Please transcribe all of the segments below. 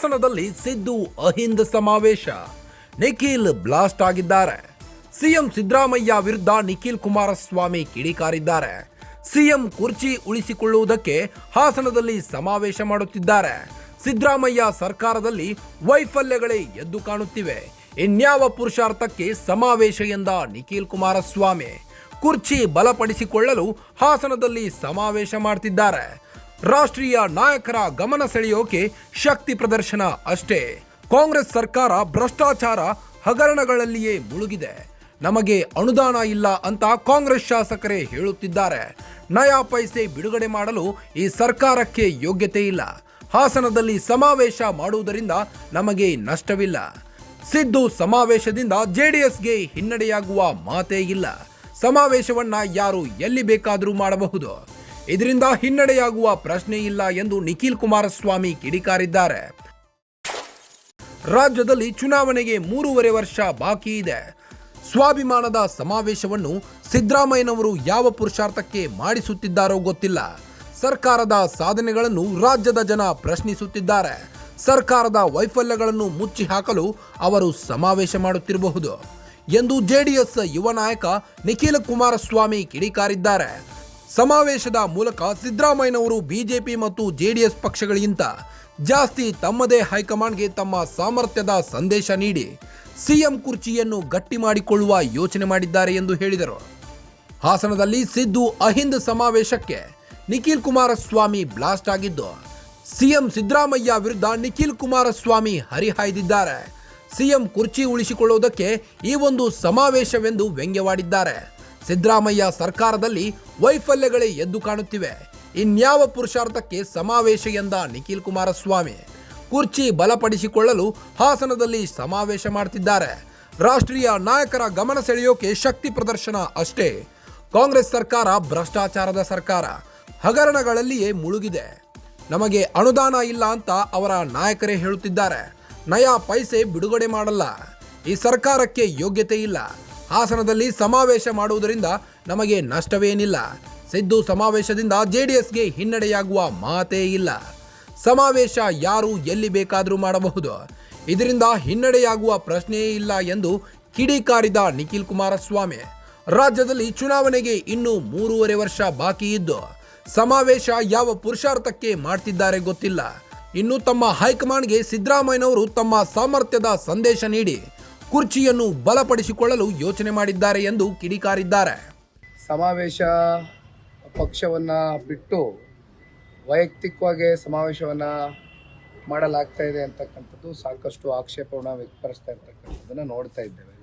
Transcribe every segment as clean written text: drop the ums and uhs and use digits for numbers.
ಹಾಸನದಲ್ಲಿ ಸಿದ್ದು ಅಹಿಂದ ಸಮಾವೇಶ, ನಿಖಿಲ್ ಬ್ಲಾಸ್ಟ್ ಆಗಿದ್ದಾರೆ. ಸಿಎಂ ಸಿದ್ದರಾಮಯ್ಯ ವಿರುದ್ಧ ನಿಖಿಲ್ ಕುಮಾರಸ್ವಾಮಿ ಕಿಡಿಕಾರಿದ್ದಾರೆ. ಸಿಎಂ ಕುರ್ಚಿ ಉಳಿಸಿಕೊಳ್ಳುವುದಕ್ಕೆ ಹಾಸನದಲ್ಲಿ ಸಮಾವೇಶ ಮಾಡುತ್ತಿದ್ದಾರೆ. ಸಿದ್ದರಾಮಯ್ಯ ಸರ್ಕಾರದಲ್ಲಿ ವೈಫಲ್ಯಗಳೇ ಎದ್ದು ಕಾಣುತ್ತಿವೆ. ಇನ್ಯಾವ ಪುರುಷಾರ್ಥಕ್ಕೆ ಸಮಾವೇಶ ಎಂದ ನಿಖಿಲ್ ಕುಮಾರಸ್ವಾಮಿ ಕುರ್ಚಿ ಬಲಪಡಿಸಿಕೊಳ್ಳಲು ಹಾಸನದಲ್ಲಿ ಸಮಾವೇಶ ಮಾಡ್ತಿದ್ದಾರೆ. ರಾಷ್ಟ್ರೀಯ ನಾಯಕರ ಗಮನ ಸೆಳೆಯೋಕೆ ಶಕ್ತಿ ಪ್ರದರ್ಶನ ಅಷ್ಟೇ. ಕಾಂಗ್ರೆಸ್ ಸರ್ಕಾರ ಭ್ರಷ್ಟಾಚಾರ ಹಗರಣಗಳಲ್ಲಿಯೇ ಮುಳುಗಿದೆ. ನಮಗೆ ಅನುದಾನ ಇಲ್ಲ ಅಂತ ಕಾಂಗ್ರೆಸ್ ಶಾಸಕರೇ ಹೇಳುತ್ತಿದ್ದಾರೆ. ನಯಾ ಪೈಸೆ ಬಿಡುಗಡೆ ಮಾಡಲು ಈ ಸರ್ಕಾರಕ್ಕೆ ಯೋಗ್ಯತೆ ಇಲ್ಲ. ಹಾಸನದಲ್ಲಿ ಸಮಾವೇಶ ಮಾಡುವುದರಿಂದ ನಮಗೆ ನಷ್ಟವಿಲ್ಲ. ಸಿದ್ದು ಸಮಾವೇಶದಿಂದ ಜೆಡಿಎಸ್ಗೆ ಹಿನ್ನಡೆಯಾಗುವ ಮಾತೇ ಇಲ್ಲ. ಸಮಾವೇಶವನ್ನ ಯಾರು ಎಲ್ಲಿ ಬೇಕಾದರೂ ಮಾಡಬಹುದು. ಇದರಿಂದ ಹಿನ್ನಡೆಯಾಗುವ ಪ್ರಶ್ನೆ ಇಲ್ಲ ಎಂದು ನಿಖಿಲ್ ಕುಮಾರಸ್ವಾಮಿ ಕಿಡಿಕಾರಿದ್ದಾರೆ. ರಾಜ್ಯದಲ್ಲಿ ಚುನಾವಣೆಗೆ 3.5 ವರ್ಷ ಬಾಕಿ ಇದೆ. ಸ್ವಾಭಿಮಾನದ ಸಮಾವೇಶವನ್ನು ಸಿದ್ದರಾಮಯ್ಯನವರು ಯಾವ ಪುರುಷಾರ್ಥಕ್ಕೆ ಮಾಡಿಸುತ್ತಿದ್ದಾರೋ ಗೊತ್ತಿಲ್ಲ. ಸರ್ಕಾರದ ಸಾಧನೆಗಳನ್ನು ರಾಜ್ಯದ ಜನ ಪ್ರಶ್ನಿಸುತ್ತಿದ್ದಾರೆ. ಸರ್ಕಾರದ ವೈಫಲ್ಯಗಳನ್ನು ಮುಚ್ಚಿ ಹಾಕಲು ಅವರು ಸಮಾವೇಶ ಮಾಡುತ್ತಿರಬಹುದು ಎಂದು ಜೆಡಿಎಸ್ ಯುವ ನಾಯಕ ನಿಖಿಲ್ ಕುಮಾರಸ್ವಾಮಿ ಕಿಡಿಕಾರಿದ್ದಾರೆ. ಸಮಾವೇಶದ ಮೂಲಕ ಸಿದ್ದರಾಮಯ್ಯನವರು ಬಿಜೆಪಿ ಮತ್ತು ಜೆಡಿಎಸ್ ಪಕ್ಷಗಳಿಗಿಂತ ಜಾಸ್ತಿ ತಮ್ಮದೇ ಹೈಕಮಾಂಡ್ಗೆ ತಮ್ಮ ಸಾಮರ್ಥ್ಯದ ಸಂದೇಶ ನೀಡಿ ಸಿಎಂ ಕುರ್ಚಿಯನ್ನು ಗಟ್ಟಿ ಮಾಡಿಕೊಳ್ಳುವ ಯೋಚನೆ ಮಾಡಿದ್ದಾರೆ ಎಂದು ಹೇಳಿದರು. ಹಾಸನದಲ್ಲಿ ಸಿದ್ದು ಅಹಿಂದ್ ಸಮಾವೇಶಕ್ಕೆ ನಿಖಿಲ್ ಕುಮಾರಸ್ವಾಮಿ ಬ್ಲಾಸ್ಟ್ ಆಗಿದ್ದು, ಸಿಎಂ ಸಿದ್ದರಾಮಯ್ಯ ವಿರುದ್ಧ ನಿಖಿಲ್ ಕುಮಾರಸ್ವಾಮಿ ಹರಿಹಾಯ್ದಿದ್ದಾರೆ. ಸಿಎಂ ಕುರ್ಚಿ ಉಳಿಸಿಕೊಳ್ಳುವುದಕ್ಕೆ ಈ ಒಂದು ಸಮಾವೇಶವೆಂದು ವ್ಯಂಗ್ಯವಾಡಿದ್ದಾರೆ. ಸಿದ್ದರಾಮಯ್ಯ ಸರ್ಕಾರದಲ್ಲಿ ವೈಫಲ್ಯಗಳೇ ಎದ್ದು ಕಾಣುತ್ತಿವೆ. ಇನ್ಯಾವ ಪುರುಷಾರ್ಥಕ್ಕೆ ಸಮಾವೇಶ ಎಂದ ನಿಖಿಲ್ ಕುಮಾರಸ್ವಾಮಿ ಕುರ್ಚಿ ಬಲಪಡಿಸಿಕೊಳ್ಳಲು ಹಾಸನದಲ್ಲಿ ಸಮಾವೇಶ ಮಾಡ್ತಿದ್ದಾರೆ. ರಾಷ್ಟ್ರೀಯ ನಾಯಕರ ಗಮನ ಸೆಳೆಯೋಕೆ ಶಕ್ತಿ ಪ್ರದರ್ಶನ ಅಷ್ಟೇ. ಕಾಂಗ್ರೆಸ್ ಸರ್ಕಾರ ಭ್ರಷ್ಟಾಚಾರದ ಸರ್ಕಾರ, ಹಗರಣಗಳಲ್ಲಿಯೇ ಮುಳುಗಿದೆ. ನಮಗೆ ಅನುದಾನ ಇಲ್ಲ ಅಂತ ಅವರ ನಾಯಕರೇ ಹೇಳುತ್ತಿದ್ದಾರೆ. ನಯಾ ಪೈಸೆ ಬಿಡುಗಡೆ ಮಾಡಲ್ಲ. ಈ ಸರ್ಕಾರಕ್ಕೆ ಯೋಗ್ಯತೆ ಇಲ್ಲ. ಹಾಸನದಲ್ಲಿ ಸಮಾವೇಶ ಮಾಡುವುದರಿಂದ ನಮಗೆ ನಷ್ಟವೇನಿಲ್ಲ. ಸಿದ್ದು ಸಮಾವೇಶದಿಂದ ಜೆಡಿಎಸ್ಗೆ ಹಿನ್ನಡೆಯಾಗುವ ಮಾತೇ ಇಲ್ಲ. ಸಮಾವೇಶ ಯಾರು ಎಲ್ಲಿ ಬೇಕಾದರೂ ಮಾಡಬಹುದು. ಇದರಿಂದ ಹಿನ್ನಡೆಯಾಗುವ ಪ್ರಶ್ನೆಯೇ ಇಲ್ಲ ಎಂದು ಕಿಡಿಕಾರಿದ ನಿಖಿಲ್ ಕುಮಾರಸ್ವಾಮಿ ರಾಜ್ಯದಲ್ಲಿ ಚುನಾವಣೆಗೆ ಇನ್ನೂ 3.5 ವರ್ಷ ಬಾಕಿ ಇದ್ದು ಸಮಾವೇಶ ಯಾವ ಪುರುಷಾರ್ಥಕ್ಕೆ ಮಾಡ್ತಿದ್ದಾರೆ ಗೊತ್ತಿಲ್ಲ. ಇನ್ನು ತಮ್ಮ ಹೈಕಮಾಂಡ್ಗೆ ಸಿದ್ದರಾಮಯ್ಯನವರು ತಮ್ಮ ಸಾಮರ್ಥ್ಯದ ಸಂದೇಶ ನೀಡಿ ಕುರ್ಚಿಯನ್ನು ಬಲಪಡಿಸಿಕೊಳ್ಳಲು ಯೋಚನೆ ಮಾಡಿದ್ದಾರೆ ಎಂದು ಕಿಡಿಕಾರಿದ್ದಾರೆ. ಸಮಾವೇಶ ಪಕ್ಷವನ್ನು ಬಿಟ್ಟು ವೈಯಕ್ತಿಕವಾಗಿ ಸಮಾವೇಶವನ್ನು ಮಾಡಲಾಗ್ತಾ ಇದೆ ಅಂತಕ್ಕಂಥದ್ದು ಸಾಕಷ್ಟು ಆಕ್ಷೇಪವನ್ನು ವ್ಯಕ್ತಪಡಿಸ್ತಾ ಇರ್ತಕ್ಕಂಥದ್ದನ್ನು ನೋಡ್ತಾ ಇದ್ದೇವೆ.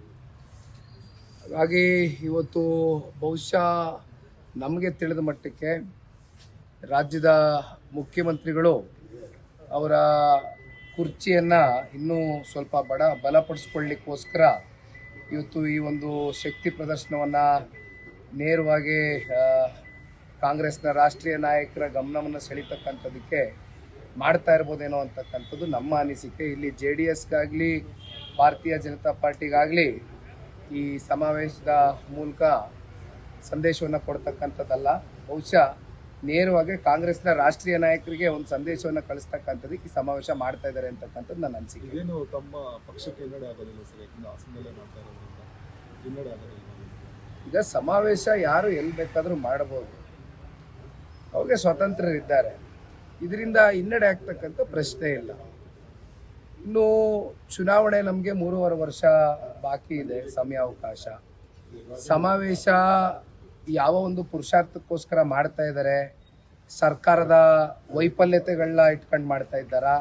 ಹಾಗಾಗಿ ಇವತ್ತು ಬಹುಶಃ ನಮಗೆ ತಿಳಿದ ಮಟ್ಟಕ್ಕೆ ರಾಜ್ಯದ ಮುಖ್ಯಮಂತ್ರಿಗಳು ಅವರ ಕುರ್ಚಿಯನ್ನು ಇನ್ನೂ ಸ್ವಲ್ಪ ಬಲಪಡಿಸ್ಕೊಳ್ಳಿಕ್ಕೋಸ್ಕರ ಇವತ್ತು ಈ ಒಂದು ಶಕ್ತಿ ಪ್ರದರ್ಶನವನ್ನು ನೇರವಾಗಿ ಕಾಂಗ್ರೆಸ್ನ ರಾಷ್ಟ್ರೀಯ ನಾಯಕರ ಗಮನವನ್ನು ಸೆಳೀತಕ್ಕಂಥದ್ದಕ್ಕೆ ಮಾಡ್ತಾ ಇರ್ಬೋದೇನೋ ಅಂತಕ್ಕಂಥದ್ದು ನಮ್ಮ ಅನಿಸಿಕೆ. ಇಲ್ಲಿ JDSಗಾಗಲಿ ಭಾರತೀಯ ಜನತಾ ಪಾರ್ಟಿಗಾಗಲಿ ಈ ಸಮಾವೇಶದ ಮೂಲಕ ಸಂದೇಶವನ್ನು ಕೊಡ್ತಕ್ಕಂಥದ್ದಲ್ಲ. ಬಹುಶಃ ನೇರವಾಗಿ ಕಾಂಗ್ರೆಸ್ನ ರಾಷ್ಟ್ರೀಯ ನಾಯಕರಿಗೆ ಒಂದು ಸಂದೇಶವನ್ನು ಕಳಿಸ್ತಕ್ಕಂಥದ್ದಕ್ಕೆ ಈ ಸಮಾವೇಶ ಮಾಡ್ತಾ ಇದ್ದಾರೆ ಅಂತಕ್ಕಂಥದ್ದು ನನ್ನ ಅನಿಸಿಕೆ. ಏನು ತಮ್ಮ ಪಕ್ಷಕ್ಕೆ ಹಿನ್ನಡೆ ಆಗೋದಿಲ್ಲ ಸರ್? ಹಾಸನದಲ್ಲೇ ಮಾಡ್ತಾ ಇರೋದ್ರಿಂದ ಹಿನ್ನಡೆ ಆಗೋದಿಲ್ಲ. ಈಗ ಸಮಾವೇಶ ಯಾರು ಎಲ್ಲಿ ಬೇಕಾದರೂ ಮಾಡಬಹುದು, ಅವ್ರಿಗೆ ಸ್ವತಂತ್ರರಿದ್ದಾರೆ. ಇದರಿಂದ ಹಿನ್ನಡೆ ಆಗ್ತಕ್ಕಂಥ ಪ್ರಶ್ನೆ ಇಲ್ಲ. ಇನ್ನು ಚುನಾವಣೆ ನಮಗೆ 3.5 ವರ್ಷ ಬಾಕಿ ಇದೆ ಸಮಯಾವಕಾಶ. ಸಮಾವೇಶ ಯಾವ ಒಂದು ಪುರುಷಾರ್ಥಕ್ಕೋಸ್ಕರ ಮಾಡ್ತಾ ಇದ್ದಾರೆ? ಸರ್ಕಾರದ ವೈಫಲ್ಯತೆಗಳನ್ನ ಇಟ್ಕೊಂಡು ಮಾಡ್ತಾ ಇದ್ದಾರಾ?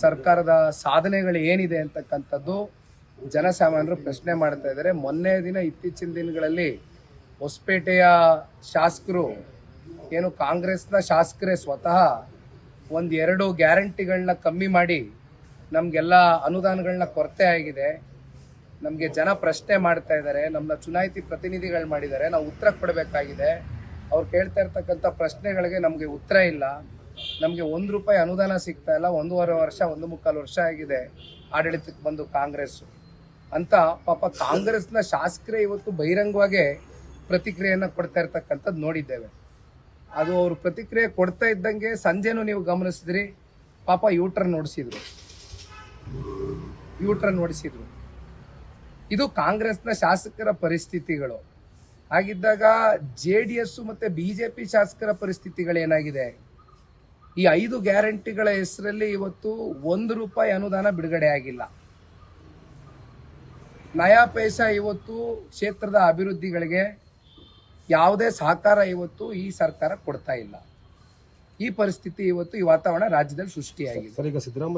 ಸರ್ಕಾರದ ಸಾಧನೆಗಳು ಏನಿದೆ ಅಂತಕ್ಕಂಥದ್ದು ಜನಸಾಮಾನ್ಯರು ಪ್ರಶ್ನೆ ಮಾಡ್ತಾ ಇದ್ದಾರೆ. ಇತ್ತೀಚಿನ ದಿನಗಳಲ್ಲಿ ಹೊಸಪೇಟೆಯ ಶಾಸಕರು ಏನು ಕಾಂಗ್ರೆಸ್ನ ಶಾಸಕರೇ ಸ್ವತಃ 1-2 ಗ್ಯಾರಂಟಿಗಳನ್ನ ಕಮ್ಮಿ ಮಾಡಿ ನಮಗೆಲ್ಲ ಅನುದಾನಗಳನ್ನ ಕೊರತೆ ಆಗಿದೆ, ನಮಗೆ ಜನ ಪ್ರಶ್ನೆ ಮಾಡ್ತಾ ಇದ್ದಾರೆ, ನಮ್ಮನ್ನ ಚುನಾಯಿತಿ ಪ್ರತಿನಿಧಿಗಳು ಮಾಡಿದ್ದಾರೆ, ನಾವು ಉತ್ತರ ಕೊಡಬೇಕಾಗಿದೆ. ಅವ್ರು ಕೇಳ್ತಾ ಇರ್ತಕ್ಕಂಥ ಪ್ರಶ್ನೆಗಳಿಗೆ ನಮಗೆ ಉತ್ತರ ಇಲ್ಲ. ನಮಗೆ ₹1 ಅನುದಾನ ಸಿಗ್ತಾ ಇಲ್ಲ. 1.5 ವರ್ಷ 1.25 ವರ್ಷ ಆಗಿದೆ ಆಡಳಿತಕ್ಕೆ ಬಂದು ಕಾಂಗ್ರೆಸ್ ಅಂತ ಪಾಪ ಕಾಂಗ್ರೆಸ್ನ ಶಾಸಕರೇ ಇವತ್ತು ಬಹಿರಂಗವಾಗಿ ಪ್ರತಿಕ್ರಿಯೆಯನ್ನು ಕೊಡ್ತಾ ಇರ್ತಕ್ಕಂಥದ್ದು ನೋಡಿದ್ದೇವೆ. ಅದು ಅವರು ಪ್ರತಿಕ್ರಿಯೆ ಕೊಡ್ತಾ ಇದ್ದಂಗೆ ಸಂಜೆನೂ ನೀವು ಗಮನಿಸಿದ್ರಿ, ಪಾಪ ಯೂಟರ್ನ್ ನೋಡಿಸಿದ್ರು. ಯೂಟ್ರನ್ ಹೊಡಿಸಿದ್ರು. ಇದು ಕಾಂಗ್ರೆಸ್ನ ಶಾಸಕರ ಪರಿಸ್ಥಿತಿಗಳು. ಹಾಗಿದ್ದಾಗ JDS ಮತ್ತು BJP ಶಾಸಕರ ಪರಿಸ್ಥಿತಿಗಳೇನಾಗಿದೆ? ಈ 5 ಗ್ಯಾರಂಟಿಗಳ ಹೆಸರಲ್ಲಿ ಇವತ್ತು ₹1 ಅನುದಾನ ಬಿಡುಗಡೆ ಆಗಿಲ್ಲ. ನಯಾ ಪೈಸಾ ಇವತ್ತು ಕ್ಷೇತ್ರದ ಅಭಿವೃದ್ಧಿಗಳಿಗೆ ಯಾವುದೇ ಸಹಕಾರ ಇವತ್ತು ಈ ಸರ್ಕಾರ ಕೊಡ್ತಾ ಇಲ್ಲ. ಈ ಪರಿಸ್ಥಿತಿ ಇವತ್ತು ಈ ವಾತಾವರಣ ರಾಜ್ಯದಲ್ಲಿ ಸೃಷ್ಟಿಯಾಗಿದೆ. ಸರ್, ಈಗ ಸಿದ್ದರಾಮಯ್ಯ